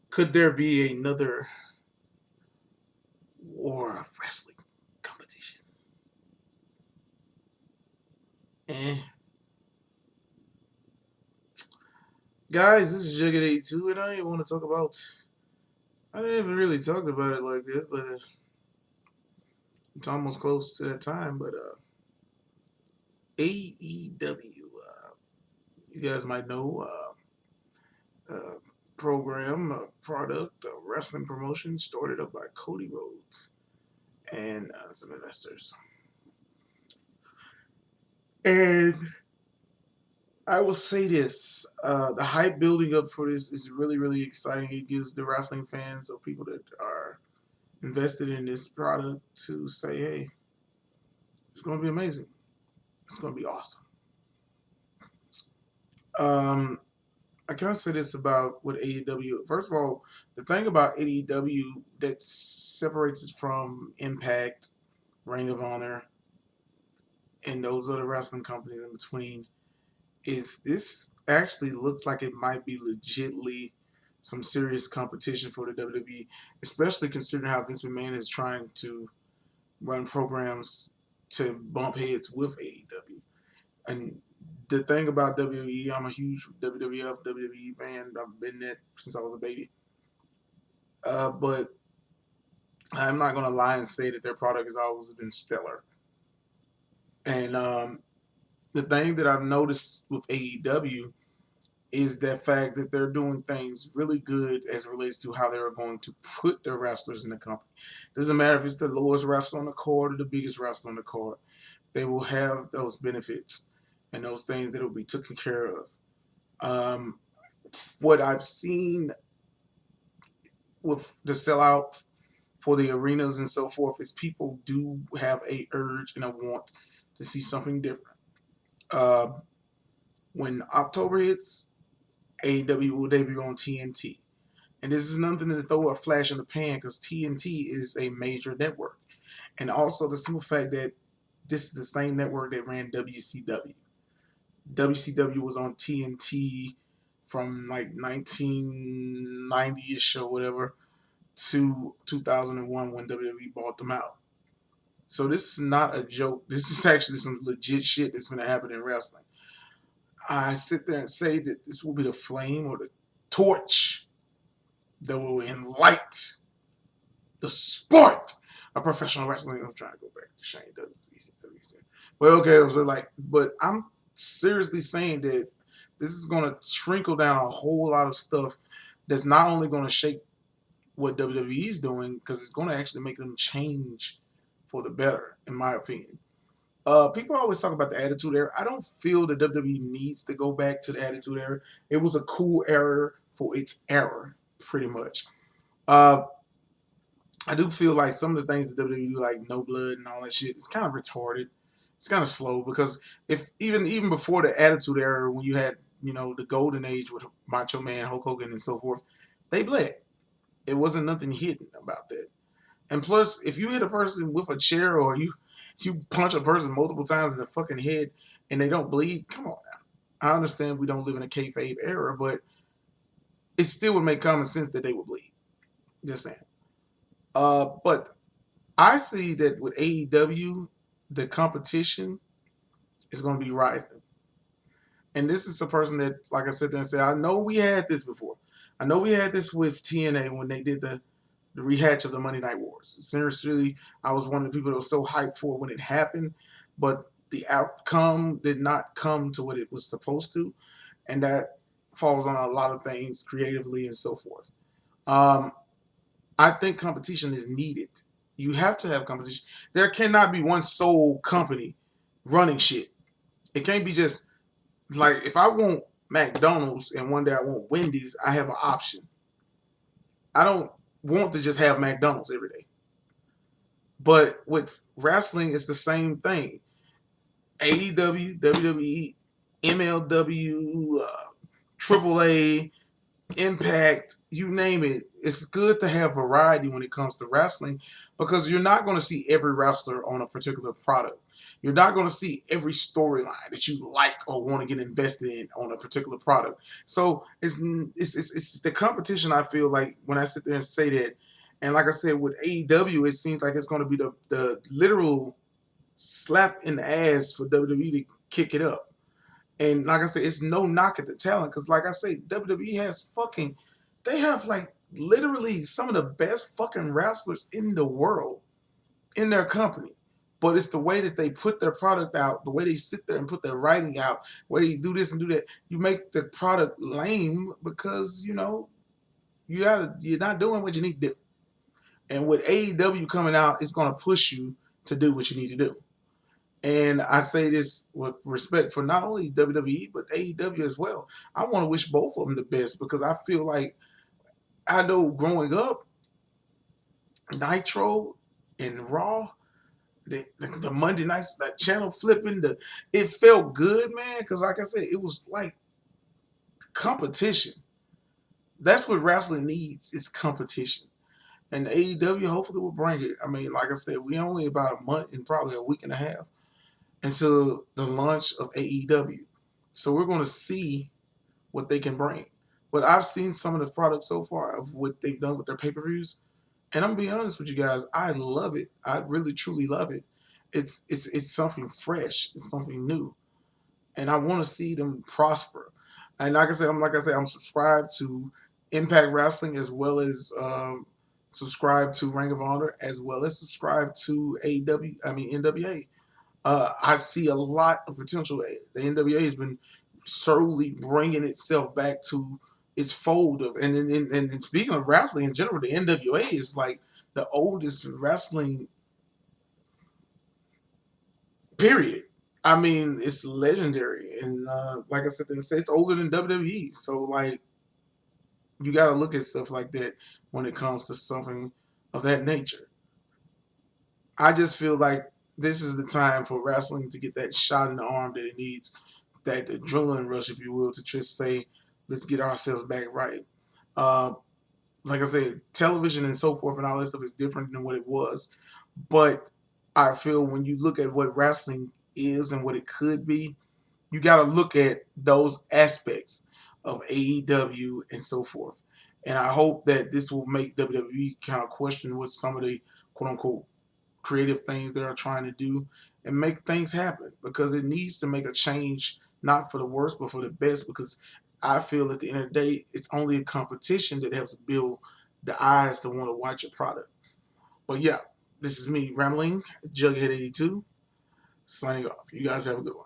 Could there be another war of wrestling competition? Eh. Guys, this is Jugget 82, and I want to talk about. I haven't really talked about it like this, but it's almost close to that time. But AEW, you guys might know, program, product, wrestling promotion started up by Cody Rhodes and some investors. And I will say this: the hype building up for this is really, really exciting. It gives the wrestling fans or people that are invested in this product to say, "Hey, it's going to be amazing. It's going to be awesome." Um, I kind of say this about what AEW. First of all, the thing about AEW that separates it from Impact, Ring of Honor, and those other wrestling companies in between is this actually looks like it might be legitly some serious competition for the WWE, especially considering how Vince McMahon is trying to run programs to bump heads with AEW. And the thing about WWE, I'm a huge WWF, WWE fan. I've been there since I was a baby. But I'm not going to lie and say that their product has always been stellar. And the thing that I've noticed with AEW is the fact that they're doing things really good as it relates to how they're going to put their wrestlers in the company. Doesn't matter if it's the lowest wrestler on the card or the biggest wrestler on the card. They will have those benefits and those things that will be taken care of. Um, what I've seen with the sellouts for the arenas and so forth is people do have a urge and a want to see something different. Uh, when October hits, AEW will debut on TNT. And this is nothing to throw a flash in the pan because TNT is a major network. And also the simple fact that this is the same network that ran WCW. WCW was on TNT from like 1990-ish or whatever to 2001 when WWE bought them out. So this is not a joke. This is actually some legit shit that's going to happen in wrestling. I sit there and say that this will be the flame or the torch that will enlight the sport of professional wrestling. I'm trying to go back to Shane Douglas. Well, okay, so like, but I'm seriously saying that this is going to trickle down a whole lot of stuff that's not only going to shape what WWE is doing because it's going to actually make them change for the better, in my opinion. People always talk about the Attitude Era. I don't feel the WWE needs to go back to the Attitude Era. It was a cool era for its era, pretty much. Uh, I do feel like some of the things that WWE do, like No Blood and all that shit, it's kind of retarded. It's kind of slow because if even before the Attitude Era, when you had the Golden Age with Macho Man, Hulk Hogan, and so forth, they bled. It wasn't nothing hidden about that. And plus, if you hit a person with a chair or you punch a person multiple times in the fucking head and they don't bleed, come on now. I understand we don't live in a kayfabe era, but it still would make common sense that they would bleed. Just saying. But I see that with AEW, the competition is going to be rising. And this is a person that, like I said there and said, I know we had this before. I know we had this with TNA when they did the rehatch of the Monday Night Wars. Seriously, I was one of the people that was so hyped for when it happened, but the outcome did not come to what it was supposed to, and that falls on a lot of things creatively and so forth. Um, I think competition is needed. You have to have competition. There cannot be one sole company running shit. It can't be just like if I want McDonald's and one day I want Wendy's, I have an option. I don't want to just have McDonald's every day. But with wrestling, it's the same thing. AEW, WWE, MLW, AAA, Impact, you name it. It's good to have variety when it comes to wrestling because you're not going to see every wrestler on a particular product. You're not going to see every storyline that you like or want to get invested in on a particular product. So it's the competition. I feel like when I sit there and say that, and like I said with AEW, it seems like it's going to be the literal slap in the ass for WWE to kick it up. And like I said, it's no knock at the talent because, like I say, WWE has fucking, they have like literally some of the best fucking wrestlers in the world in their company. But it's the way that they put their product out, the way they sit there and put their writing out, where you do this and do that. You make the product lame because you're not doing what you need to do. And with AEW coming out, it's going to push you to do what you need to do. And I say this with respect for not only WWE but AEW as well. I want to wish both of them the best because I feel like I know growing up, Nitro and Raw, the Monday nights, that channel flipping, it felt good, man. Because like I said, it was like competition. That's what wrestling needs is competition. And AEW hopefully will bring it. I mean, like I said, we only about a month and probably a week and a half until the launch of AEW. So we're going to see what they can bring. But I've seen some of the products so far of what they've done with their pay-per-views. And I'm gonna be honest with you guys, I love it. I really truly love it. It's something fresh. It's something new. And I want to see them prosper. And like I say, I'm subscribed to Impact Wrestling as well as subscribed to Ring of Honor as well as subscribed to NWA. I see a lot of potential. The NWA has been slowly bringing itself back to its fold of, and speaking of wrestling in general, the NWA is like the oldest wrestling period. I mean, it's legendary, and like I said, it's older than WWE. So like, you got to look at stuff like that when it comes to something of that nature. I just feel like this is the time for wrestling to get that shot in the arm that it needs, that adrenaline rush, if you will, to just say, let's get ourselves back right. Uh, like I said, television and so forth and all that stuff is different than what it was. But I feel when you look at what wrestling is and what it could be, you got to look at those aspects of AEW and so forth. And I hope that this will make WWE kind of question what some of the quote unquote creative things they are trying to do and make things happen because it needs to make a change, not for the worse, but for the best. Because I feel at the end of the day, it's only a competition that helps build the eyes to want to watch your product. But yeah, this is me rambling, Jughead82, signing off. You guys have a good one.